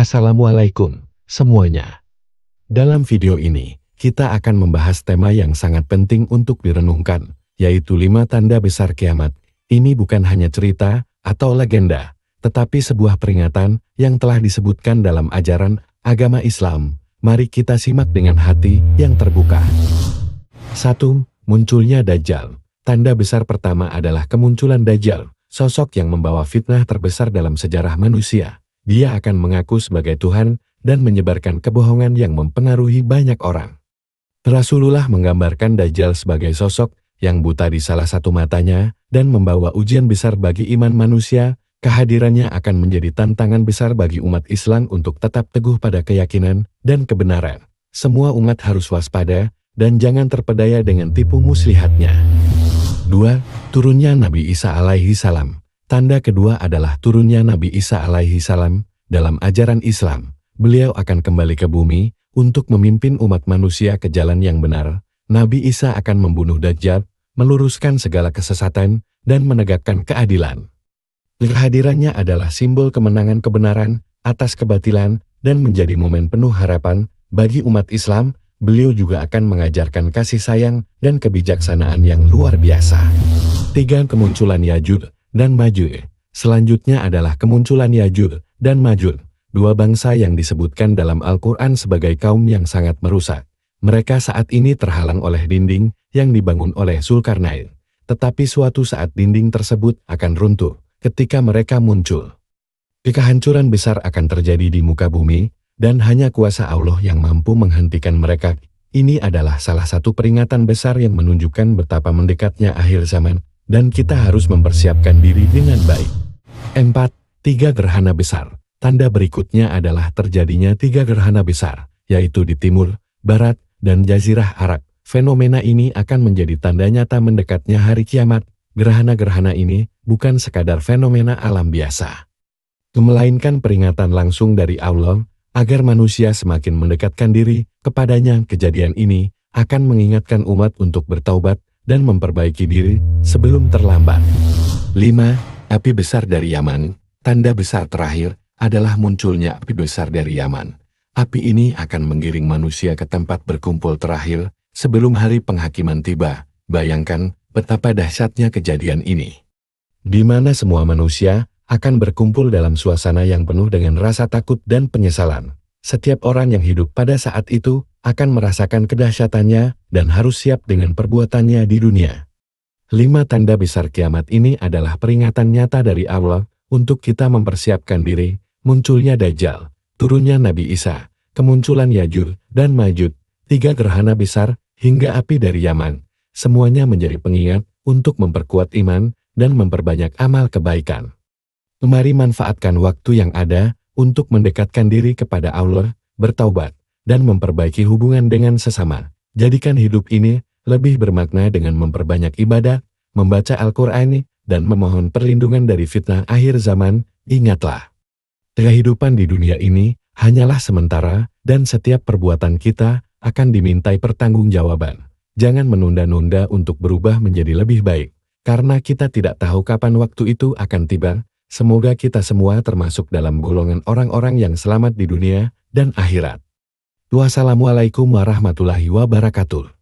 Assalamualaikum semuanya. Dalam video ini, kita akan membahas tema yang sangat penting untuk direnungkan, yaitu 5 tanda besar kiamat. Ini bukan hanya cerita atau legenda, tetapi sebuah peringatan yang telah disebutkan dalam ajaran agama Islam. Mari kita simak dengan hati yang terbuka. 1. Munculnya Dajjal. Tanda besar pertama adalah kemunculan Dajjal, sosok yang membawa fitnah terbesar dalam sejarah manusia. Dia akan mengaku sebagai Tuhan dan menyebarkan kebohongan yang mempengaruhi banyak orang. Rasulullah menggambarkan Dajjal sebagai sosok yang buta di salah satu matanya dan membawa ujian besar bagi iman manusia. Kehadirannya akan menjadi tantangan besar bagi umat Islam untuk tetap teguh pada keyakinan dan kebenaran. Semua umat harus waspada dan jangan terpedaya dengan tipu muslihatnya. 2. Turunnya Nabi Isa alaihi salam. Tanda kedua adalah turunnya Nabi Isa alaihi salam. Dalam ajaran Islam, beliau akan kembali ke bumi untuk memimpin umat manusia ke jalan yang benar. Nabi Isa akan membunuh Dajjal, meluruskan segala kesesatan, dan menegakkan keadilan. Kehadirannya adalah simbol kemenangan kebenaran atas kebatilan dan menjadi momen penuh harapan bagi umat Islam. Beliau juga akan mengajarkan kasih sayang dan kebijaksanaan yang luar biasa. 3. Kemunculan Ya'juj dan Ma'juj. Selanjutnya adalah kemunculan Ya'juj dan Ma'juj, dua bangsa yang disebutkan dalam Al-Quran sebagai kaum yang sangat merusak. Mereka saat ini terhalang oleh dinding yang dibangun oleh Zulkarnain. Tetapi suatu saat dinding tersebut akan runtuh ketika mereka muncul. Kehancuran besar akan terjadi di muka bumi, dan hanya kuasa Allah yang mampu menghentikan mereka. Ini adalah salah satu peringatan besar yang menunjukkan betapa mendekatnya akhir zaman, dan kita harus mempersiapkan diri dengan baik. 4. 3 gerhana besar. Tanda berikutnya adalah terjadinya 3 gerhana besar, yaitu di timur, barat, dan jazirah Arab. Fenomena ini akan menjadi tanda nyata mendekatnya hari kiamat. Gerhana-gerhana ini bukan sekadar fenomena alam biasa, melainkan peringatan langsung dari Allah, agar manusia semakin mendekatkan diri kepadanya. Kejadian ini akan mengingatkan umat untuk bertaubat dan memperbaiki diri sebelum terlambat. 5. Api besar dari Yaman. Tanda besar terakhir adalah munculnya api besar dari Yaman. Api ini akan menggiring manusia ke tempat berkumpul terakhir sebelum hari penghakiman tiba. Bayangkan betapa dahsyatnya kejadian ini, di mana semua manusia akan berkumpul dalam suasana yang penuh dengan rasa takut dan penyesalan. Setiap orang yang hidup pada saat itu akan merasakan kedahsyatannya dan harus siap dengan perbuatannya di dunia. 5 tanda besar kiamat ini adalah peringatan nyata dari Allah untuk kita mempersiapkan diri. Munculnya Dajjal, turunnya Nabi Isa, kemunculan Ya'juj dan Ma'juj, 3 gerhana besar, hingga api dari Yaman. Semuanya menjadi pengingat untuk memperkuat iman dan memperbanyak amal kebaikan. Mari manfaatkan waktu yang ada untuk mendekatkan diri kepada Allah, bertaubat, dan memperbaiki hubungan dengan sesama. Jadikan hidup ini lebih bermakna dengan memperbanyak ibadah, membaca Al-Quran, dan memohon perlindungan dari fitnah akhir zaman. Ingatlah, kehidupan di dunia ini hanyalah sementara, dan setiap perbuatan kita akan dimintai pertanggungjawaban. Jangan menunda-nunda untuk berubah menjadi lebih baik, karena kita tidak tahu kapan waktu itu akan tiba. Semoga kita semua termasuk dalam golongan orang-orang yang selamat di dunia dan akhirat. Wassalamualaikum warahmatullahi wabarakatuh.